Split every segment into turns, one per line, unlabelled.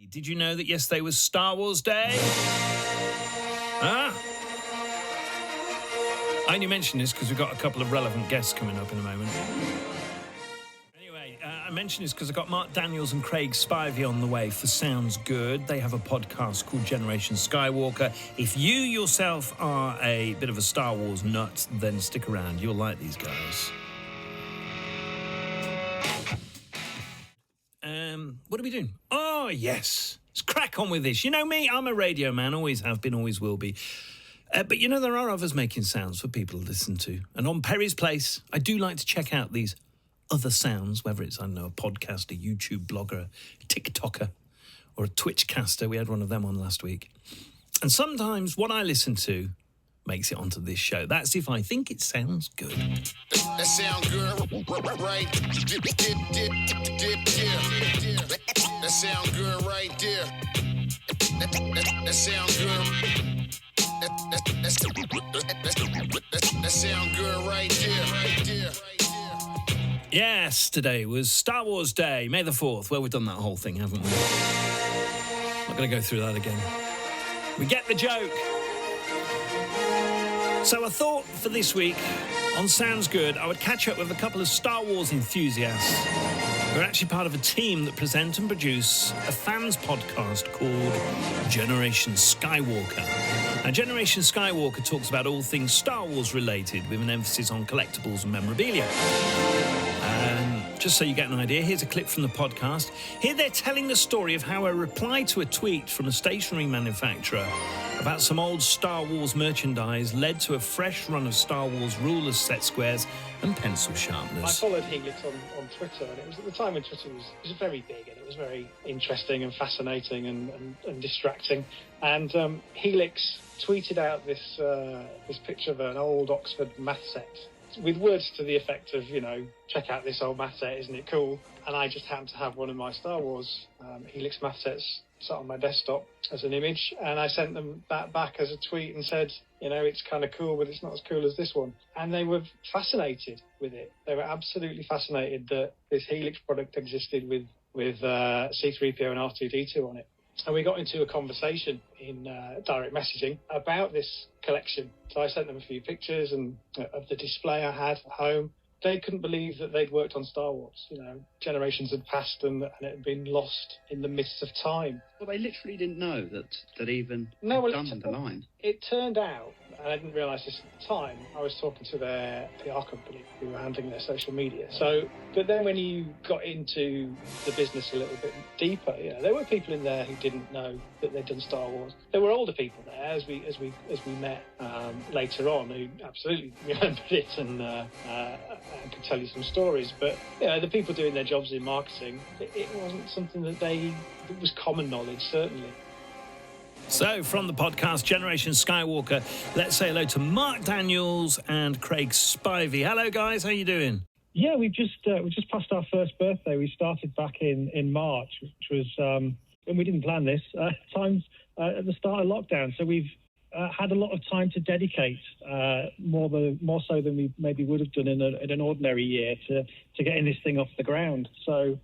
Did you know that yesterday was Star Wars Day? I only mention this because we've got a couple of relevant guests coming up in a moment. Anyway, I mention this because I've got Mark Daniels and Craig Spivey on the way for Sounds Good. They have a podcast called Generation Skywalker. If you yourself are a bit of a Star Wars nut, then stick around. You'll like these guys. What are we doing? Oh, yes. Let's crack on with this. You know me, I'm a radio man, always have been, always will be. But, you know, there are others making sounds for people to listen to. And on Perry's Place, I do like to check out these other sounds, whether it's, I don't know, a podcast, a YouTube blogger, a TikToker, or a Twitch caster. We had one of them on last week. And sometimes what I listen to makes it onto this show. That's if I think it sounds good.
That sound good, right? That sound good right there. That sound good. That sound good right there.
Yes, today was Star Wars Day, May the 4th. Well, we've done that whole thing, haven't we? Not going to go through that again. We get the joke. So I thought for this week on Sounds Good, I would catch up with a couple of Star Wars enthusiasts who are actually part of a team that present and produce a fans podcast called Generation Skywalker. Now, Generation Skywalker talks about all things Star Wars related, with an emphasis on collectibles and memorabilia. Just so you get an idea, here's a clip from the podcast. Here they're telling the story of how a reply to a tweet from a stationery manufacturer about some old Star Wars merchandise led to a fresh run of Star Wars rulers, set squares and pencil sharpeners.
I followed Helix on Twitter, and it was at the time when Twitter was very big, and it was very interesting and fascinating and distracting. And Helix tweeted out this picture of an old Oxford math set with words to the effect of, you know, check out this old math set, isn't it cool? And I just happened to have one of my Star Wars Helix math sets sat on my desktop as an image, and I sent them that back as a tweet and said, you know, it's kind of cool, but it's not as cool as this one. And they were fascinated with it. They were absolutely fascinated that this Helix product existed with C-3PO and R2-D2 on it. And we got into a conversation in direct messaging about this collection. So I sent them a few pictures and of the display I had at home. They couldn't believe that they'd worked on Star Wars. You know, generations had passed and it had been lost in the mists of time.
Well, they literally didn't know that even done the line.
It turned out, and I didn't realise this at the time, I was talking to their PR company who were handling their social media. So, but then when you got into the business a little bit deeper, you know, there were people in there who didn't know that they'd done Star Wars. There were older people there, as we met later on, who absolutely remembered it and could tell you some stories. But you know, the people doing their jobs in marketing, it wasn't something that it was common knowledge, certainly.
So, from the podcast Generation Skywalker, let's say hello to Mark Daniels and Craig Spivey. Hello, guys. How you doing?
Yeah, we just passed our first birthday. We started back in March, which was, and we didn't plan this, times at the start of lockdown. So we've had a lot of time to dedicate, more so than we maybe would have done in an ordinary year to getting this thing off the ground. So.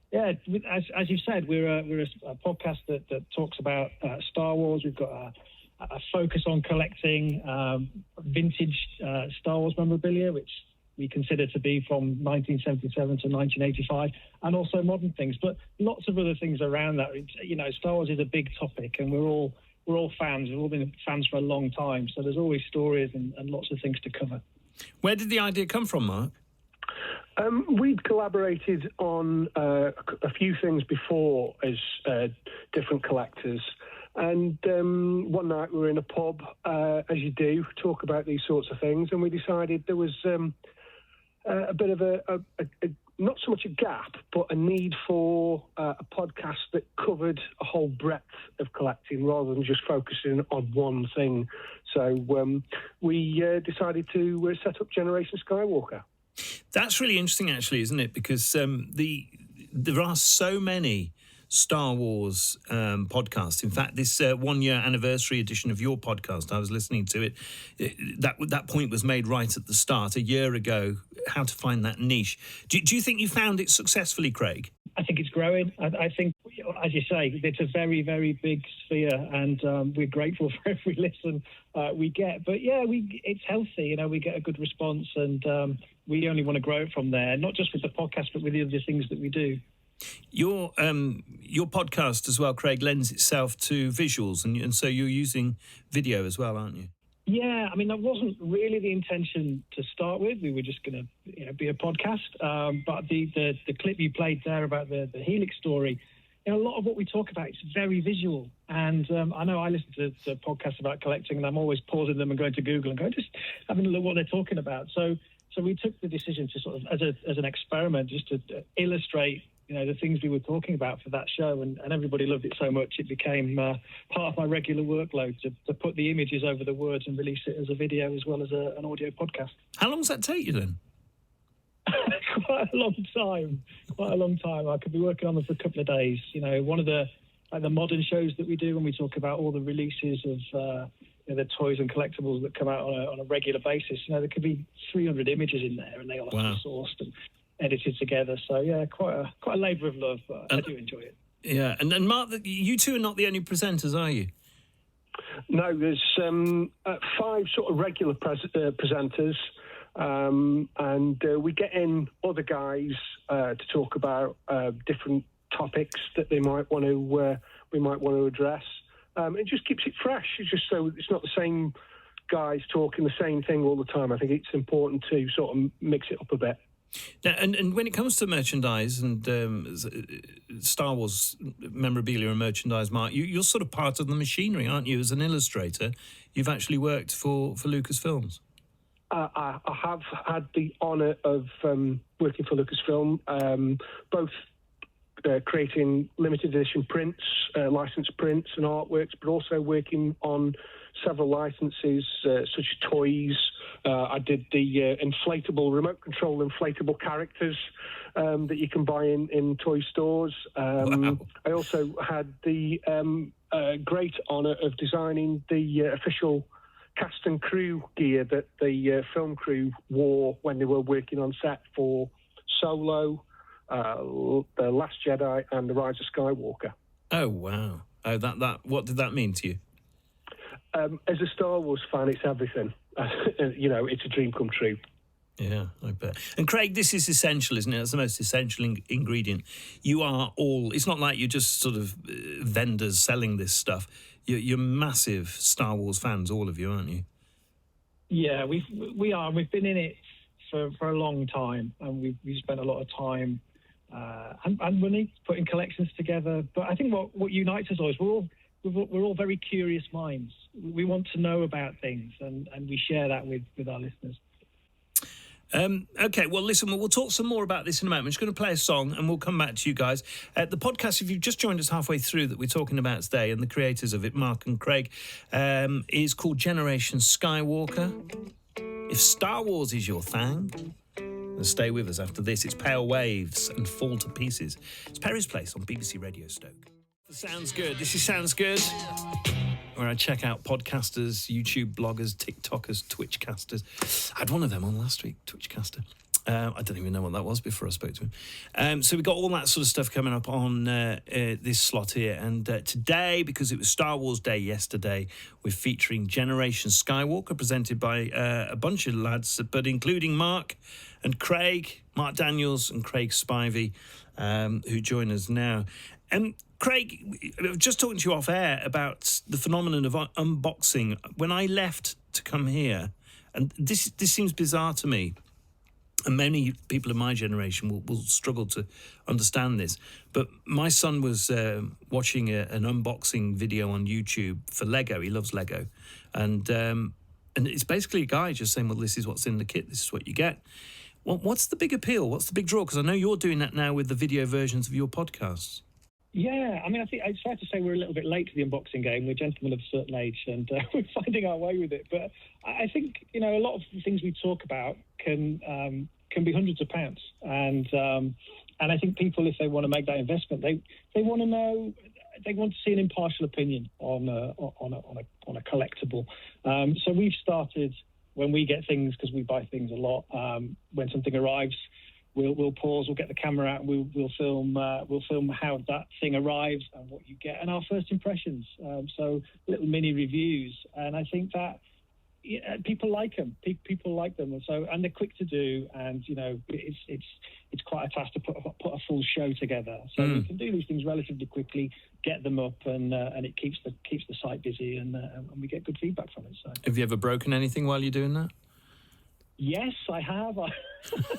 Yeah, as you said, we're a podcast that talks about Star Wars. We've got a focus on collecting vintage Star Wars memorabilia, which we consider to be from 1977 to 1985, and also modern things. But lots of other things around that. You know, Star Wars is a big topic, and we're all fans. We've all been fans for a long time, so there's always stories and lots of things to cover.
Where did the idea come from, Mark?
We'd collaborated on a few things before as different collectors. And one night we were in a pub, as you do, talk about these sorts of things. And we decided there was a bit of a not so much a gap, but a need for a podcast that covered a whole breadth of collecting rather than just focusing on one thing. So we decided to set up Generation Skywalker.
That's really interesting, actually, isn't it? Because there are so many Star Wars podcasts. In fact, this 1 year anniversary edition of your podcast, I was listening to it. That point was made right at the start a year ago. How to find that niche? Do you think you found it successfully, Craig?
I think it's growing. I think, as you say, it's a very, very big sphere, and we're grateful for every listen we get. But yeah, it's healthy. We get a good response, and we only want to grow it from there. Not just with the podcast, but with the other things that we do.
Your podcast as well, Craig, lends itself to visuals, and so you're using video as well, aren't you?
Yeah, I mean, that wasn't really the intention to start with. We were just going to be a podcast. But the clip you played there about the Helix story, a lot of what we talk about is very visual. And I know I listen to podcasts about collecting, and I'm always pausing them and going to Google and just having a look what they're talking about. So we took the decision to sort of, as an experiment, just to illustrate the things we were talking about for that show, and everybody loved it so much it became part of my regular workload to put the images over the words and release it as a video as well as an audio podcast.
How long does that take you then?
Quite a long time. I could be working on them for a couple of days. One of the modern shows that we do when we talk about all the releases of the toys and collectibles that come out on a regular basis, there could be 300 images in there, and they all have to be sourced and edited together. So yeah, quite a labour of love, but I do enjoy it.
Yeah, and Mark, you two are not the only presenters, are you?
No, there's 5 sort of regular presenters, and we get in other guys to talk about different topics that we might want to address. It just keeps it fresh. It's just so it's not the same guys talking the same thing all the time. I think it's important to sort of mix it up a bit.
Now, and when it comes to merchandise and Star Wars memorabilia and merchandise, Mark, you're sort of part of the machinery, aren't you? As an illustrator, you've actually worked for Lucasfilms.
I have had the honour of working for Lucasfilm, both creating limited edition prints, licensed prints and artworks, but also working on several licenses such as toys. I did the inflatable, remote control inflatable characters that you can buy in toy stores.
Wow.
I also had the great honour of designing the official cast and crew gear that the film crew wore when they were working on set for Solo, The Last Jedi and The Rise of Skywalker.
Oh, wow. Oh, that what did that mean to you?
As a Star Wars fan, it's everything. It's a dream come true.
Yeah, I bet. And Craig, this is essential, isn't it? It's the most essential ingredient. You are all... It's not like you're just sort of vendors selling this stuff. You're massive Star Wars fans, all of you, aren't you?
Yeah, we are. We've been in it for a long time, and we've spent a lot of time and money putting collections together. But I think what unites us all is we're all very curious minds. We want to know about things, and we share that with our listeners.
Okay, well, listen, we'll talk some more about this in a moment. I'm just going to play a song and we'll come back to you guys. The podcast, if you've just joined us halfway through, that we're talking about today, and the creators of it, Mark and Craig, is called Generation Skywalker. If Star Wars is your thing, then stay with us after this. It's Pale Waves and Fall to Pieces. It's Perry's Place on BBC Radio Stoke. Sounds good. This is Sounds Good, where I check out podcasters, YouTube bloggers, TikTokers, Twitchcasters. I had one of them on last week, Twitchcaster. I don't even know what that was before I spoke to him. So we got all that sort of stuff coming up on this slot here. And today, because it was Star Wars Day yesterday, we're featuring Generation Skywalker, presented by a bunch of lads, but including Mark and Craig, Mark Daniels and Craig Spivey, who join us now. Craig, I was just talking to you off air about the phenomenon of unboxing. When I left to come here, and this seems bizarre to me, and many people of my generation will struggle to understand this, but my son was watching an unboxing video on YouTube for Lego. He loves Lego. And it's basically a guy just saying, well, this is what's in the kit, this is what you get. Well, what's the big appeal? What's the big draw? Because I know you're doing that now with the video versions of your podcasts.
Yeah, I mean, I think it's fair to say we're a little bit late to the unboxing game. We're gentlemen of a certain age, and we're finding our way with it. But I think, a lot of the things we talk about can be hundreds of pounds. And I think people, if they want to make that investment, they want to know, they want to see an impartial opinion on a collectible. So we've started, when we get things, because we buy things a lot, when something arrives, we'll pause, we'll get the camera out, and we'll film how that thing arrives and what you get, and our first impressions. So little mini reviews, and I think that people like them. People like them, and they're quick to do, and it's quite a task to put a full show together. So we can do these things relatively quickly, get them up, and it keeps the site busy, and we get good feedback from it. So.
Have you ever broken anything while you're doing that?
Yes, I have. A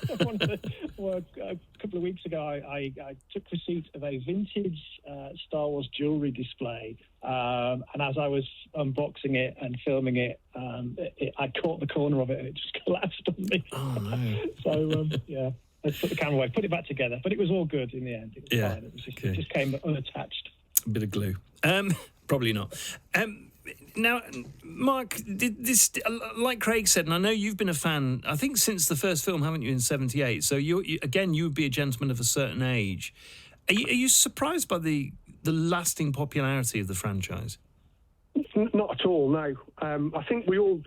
couple of weeks ago, I took receipt of a vintage Star Wars jewellery display, and as I was unboxing it and filming it, I caught the corner of it and it just collapsed on me.
Oh, no.
So, let's put the camera away, put it back together. But it was all good in the end. It was fine. It just came unattached.
A bit of glue. Probably not. Now, Mark, like Craig said, and I know you've been a fan, I think since the first film, haven't you, in 78? So, you would be a gentleman of a certain age. Are you surprised by the lasting popularity of the franchise?
Not at all, no. I think we all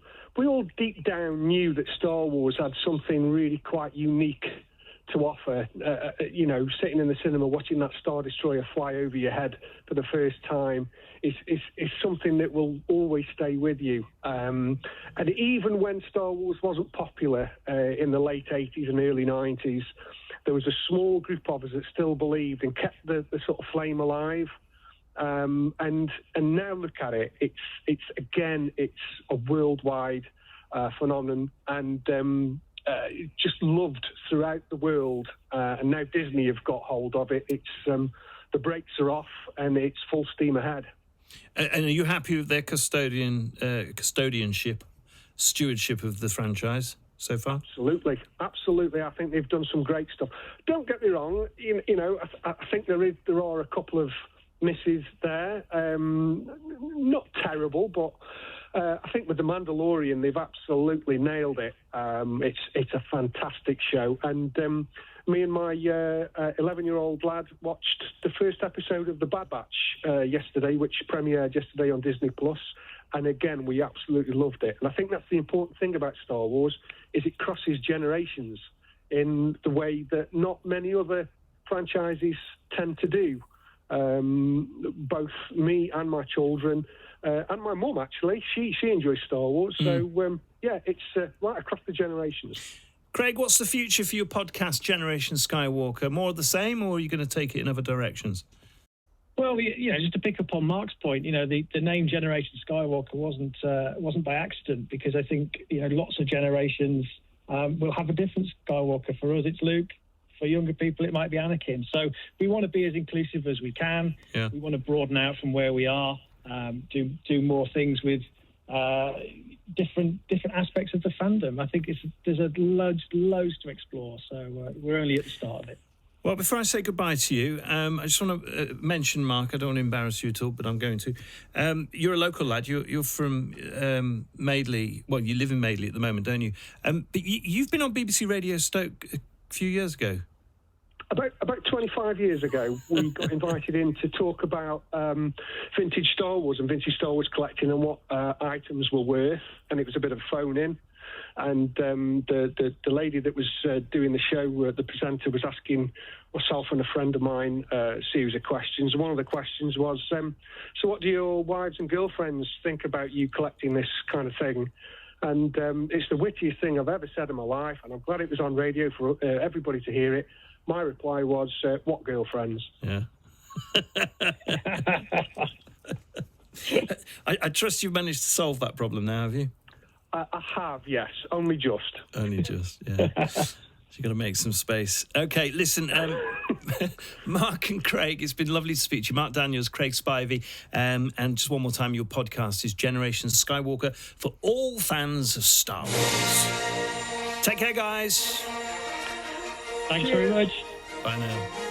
deep down knew that Star Wars had something really quite unique to offer. Sitting in the cinema watching that Star Destroyer fly over your head for the first time is something that will always stay with you. And even when Star Wars wasn't popular in the late 80s and early 90s, there was a small group of us that still believed and kept the sort of flame alive. And now look at it. It's a worldwide phenomenon, and just loved throughout the world. And now Disney have got hold of it. It's the brakes are off and it's full steam ahead.
And are you happy with their stewardship of the franchise so far? Absolutely. I think they've done some great stuff. Don't get me wrong. I think there are a couple of misses there. Not terrible, but I think with The Mandalorian, they've absolutely nailed it. It's a fantastic show. And me and my 11-year-old lad watched the first episode of The Bad Batch yesterday, which premiered yesterday on Disney+. And again, we absolutely loved it. And I think that's the important thing about Star Wars, is it crosses generations in the way that not many other franchises tend to do. Both me and my children, and my mum, actually, she enjoys Star Wars. So, it's right across the generations. Craig, what's the future for your podcast, Generation Skywalker? More of the same, or are you going to take it in other directions?
Well, just to pick up on Mark's point, the name Generation Skywalker wasn't by accident, because I think lots of generations will have a different Skywalker. For us, it's Luke. For younger people, it might be Anakin. So we want to be as inclusive as we can. Yeah. We want to broaden out from where we are, do more things with different aspects of the fandom. I think there's loads to explore. So we're only at the start of it.
Well, before I say goodbye to you, I just want to mention, Mark, I don't want to embarrass you at all, but I'm going to. You're a local lad. You're from Madeley. Well, you live in Madeley at the moment, don't you? But you've been on BBC Radio Stoke a few years ago.
About 25 years ago, we got invited in to talk about vintage Star Wars and vintage Star Wars collecting and what items were worth, and it was a bit of a phone-in. And the lady that was doing the show, the presenter, was asking myself and a friend of mine a series of questions. One of the questions was, so what do your wives and girlfriends think about you collecting this kind of thing? And it's the wittiest thing I've ever said in my life, and I'm glad it was on radio for everybody to hear it. My reply was, what girlfriends?
Yeah. I trust you've managed to solve that problem now, have you?
I have, yes. Only just.
Only just, yeah. You've got to make some space. Okay, listen, Mark and Craig, it's been lovely to speak to you. Mark Daniels, Craig Spivey, and just one more time, your podcast is Generation Skywalker for all fans of Star Wars. Take care, guys.
Thanks very much.
Bye now.